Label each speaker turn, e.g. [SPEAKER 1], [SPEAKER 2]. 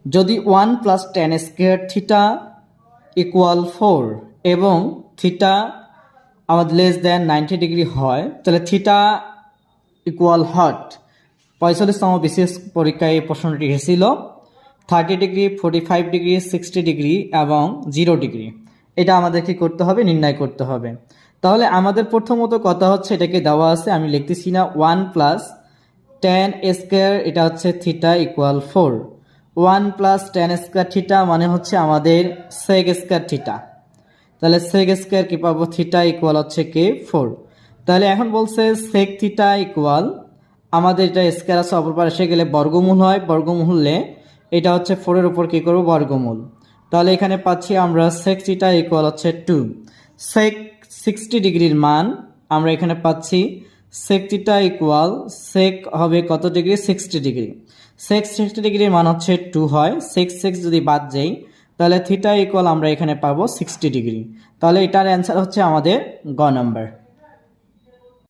[SPEAKER 1] যদি 1 plus tan square theta equal 4 এবং theta আমাদের লেস দেন 90 ডিগ্রি হয়, তাহলে থিটা ইকুয়াল হট 45তম বিসিএস পরীক্ষায় এই প্রশ্নটি এসেছিল। 30 ডিগ্রি, 45 ডিগ্রি, 60 ডিগ্রি এবং 0 ডিগ্রি, এটা আমাদের কি করতে হবে, নির্ণয় করতে হবে। তাহলে আমাদের প্রথমত কথা হচ্ছে, এটাকে দেওয়া আছে, আমি লিখতেছি না, 1 প্লাস টেন স্কোয়ার, এটা হচ্ছে theta equal 4। 1 plus tan square theta মানে হচ্ছে আমাদের সেক স্কোয়ার থিটা। তাহলে সেক স্কোয়ার কি পাবো, থিটা ইকুয়াল হচ্ছে কে 4। তাহলে এখন বলছে সেক থিটা ইকুয়াল, আমাদের এটা স্কোয়ার আছে, অপর পাশে এসে গেলে বর্গমূল হয়, বর্গমূল হলে এটা হচ্ছে 4-এর উপর কী করবো, বর্গমূল। তাহলে এখানে পাচ্ছি আমরা সেক থিটা ইকুয়াল হচ্ছে 2। সেক 60 ডিগ্রির মান আমরা এখানে পাচ্ছি, সেক থিটা ইকুয়াল, সেক হবে কত ডিগ্রি, 60 ডিগ্রি। সেক 60 ডিগ্রির মান হচ্ছে 2 হয়, সেক যদি বাদ যাই তাহলে থিটা ইকুয়াল আমরা এখানে পাবো 60 ডিগ্রি। তাহলে এটার অ্যান্সার হচ্ছে আমাদের গ নাম্বার।